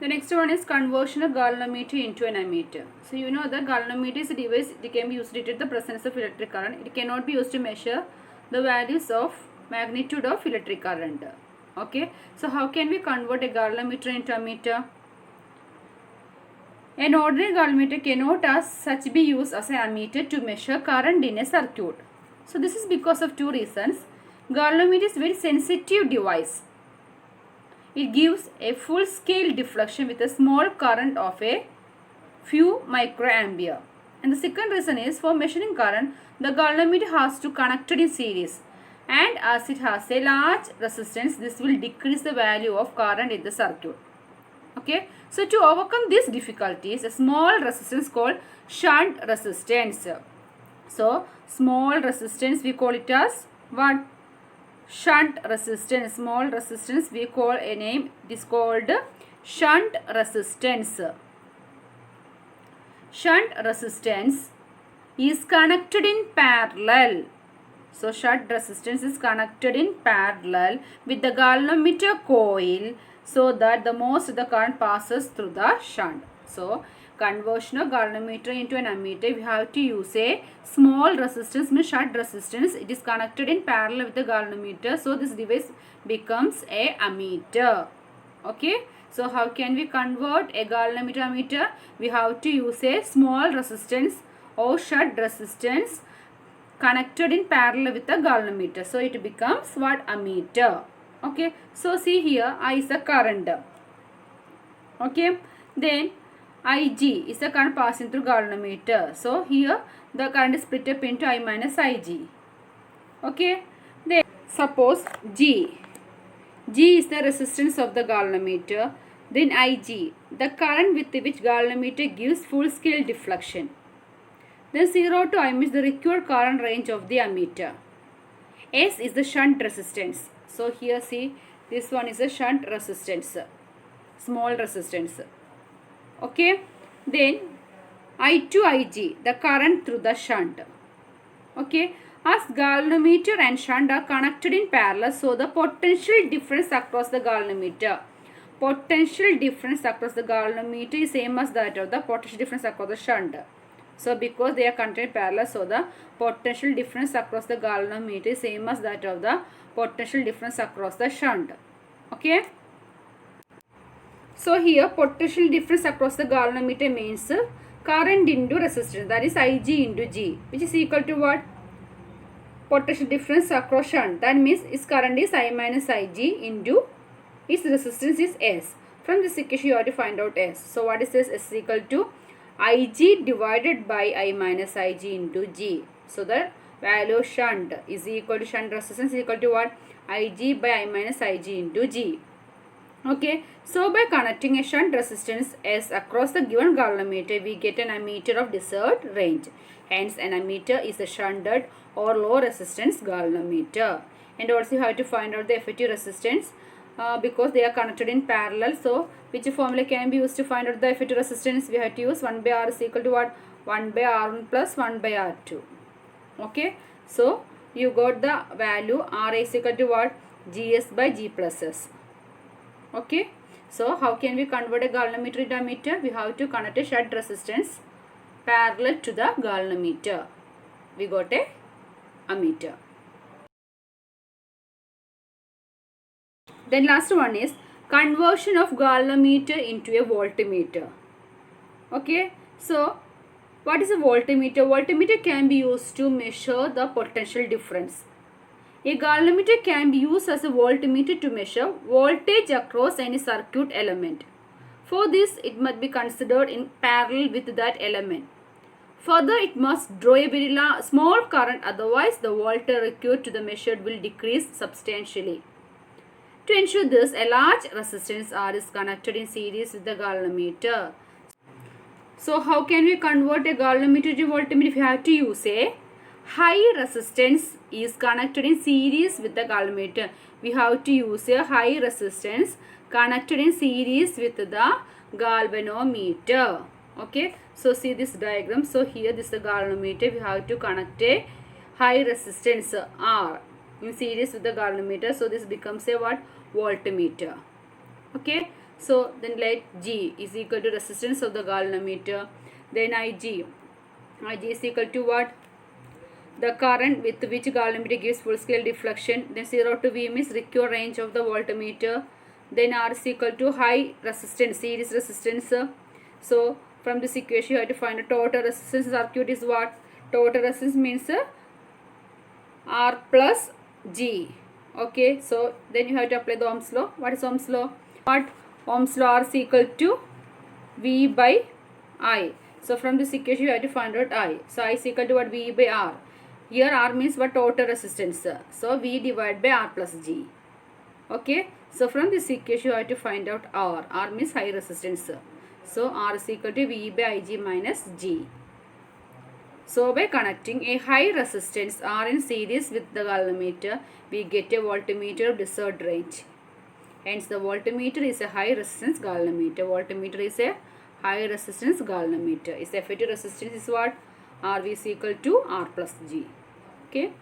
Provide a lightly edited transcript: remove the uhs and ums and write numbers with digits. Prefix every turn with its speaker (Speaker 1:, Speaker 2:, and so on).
Speaker 1: The next one is conversion of galvanometer into an ammeter. So you know that galvanometer is a device, it can be used to detect the presence of electric current. It cannot be used to measure the values of magnitude of electric current. Okay, so how can we convert a galvanometer into ammeter? An ordinary galvanometer cannot as such be used as an ammeter to measure current in a circuit. So this is because of two reasons. Galvanometer is a very sensitive device. It gives a full scale deflection with a small current of a few microampere. And the second reason is, for measuring current, the galvanometer has to connect it in series. And as it has a large resistance, this will decrease the value of current in the circuit. Okay. So to overcome these difficulties, a small resistance called shunt resistance. So small resistance we call it as what? Shunt resistance. Small resistance we call a name, it is called shunt resistance. Shunt resistance is connected in parallel. So shunt resistance is connected in parallel with the galvanometer coil, so that the most of the current passes through the shunt. So conversion of galvanometer into an ammeter, we have to use a small resistance, means shunt resistance. It is connected in parallel with the galvanometer, so this device becomes a ammeter. Okay, so how can we convert a galvanometer to ammeter? We have to use a small resistance or shunt resistance connected in parallel with the galvanometer, so it becomes what? Ammeter. Okay, so see here, I is the current. Okay, then Ig is the current passing through galvanometer. So here the current is split up into I minus Ig. Okay, then suppose G is the resistance of the galvanometer. Then Ig, the current with which galvanometer gives full scale deflection. Then 0 to I means the required current range of the ammeter. S is the shunt resistance. So here see, this one is a shunt resistance, small resistance. Okay, then I to Ig, the current through the shunt. Okay, as galvanometer and shunt are connected in parallel, so the potential difference across the galvanometer. Potential difference across the galvanometer is same as that of the potential difference across the shunt. So because they are connected in parallel, so the potential difference across the galvanometer is same as that of the potential difference across the shunt. Okay. So here potential difference across the galvanometer means current into resistance, that is Ig into G, which is equal to what? Potential difference across shunt, that means its current is I minus Ig into its resistance is S. From this equation you have to find out S. So what is this? S is equal to Ig divided by I minus Ig into G. So the value of shunt is equal to, shunt resistance is equal to what? Ig by I minus Ig into G. Okay, so by connecting a shunt resistance S across the given galvanometer, we get an ammeter of desired range. Hence, an ammeter is a shunted or low resistance galvanometer. And also you have to find out the effective resistance because they are connected in parallel. So, which formula can be used to find out the effective resistance? We have to use 1 by R is equal to what? 1 by R1 plus 1 by R2. Okay, so you got the value R is equal to what? GS by G plus S. Okay, so how can we convert a galvanometer into ammeter? We have to connect a shunt resistance parallel to the galvanometer. We got a ammeter. Then last one is conversion of galvanometer into a voltmeter. Okay, so what is a voltmeter? Voltmeter can be used to measure the potential difference. A galvanometer can be used as a voltmeter to measure voltage across any circuit element. For this, it must be considered in parallel with that element. Further, it must draw a very small current, otherwise the voltage required to the measured will decrease substantially. To ensure this, a large resistance R is connected in series with the galvanometer. So how can we convert a galvanometer to voltmeter? If you have to use a high resistance is connected in series with the galvanometer. We have to use a high resistance connected in series with the galvanometer. Okay, so see this diagram. So here this is the galvanometer. We have to connect a high resistance R in series with the galvanometer. So this becomes a what? Voltmeter. Okay, So then let G is equal to resistance of the galvanometer. Then IG is equal to what? The current with which galvanometer gives full scale deflection. Then 0 to V means required range of the voltmeter. Then R is equal to high resistance, series resistance. So from this equation you have to find a total resistance circuit is what? Total resistance means R plus G. Okay, so then you have to apply the Ohm's law. What is Ohm's law? What? Ohm's law R is equal to V by I. So from this equation you have to find out I. So I is equal to what? V by R. Here R means what? Total resistance. So V divided by R plus G. Okay. So from this equation you have to find out R. R means high resistance. So R is equal to V by Ig minus G. So by connecting a high resistance R in series with the galvanometer, we get a voltmeter of desired range. Hence the voltmeter is a high resistance galvanometer. Voltmeter is a high resistance galvanometer. Its effective resistance is what? RV is equal to R plus G. Okay.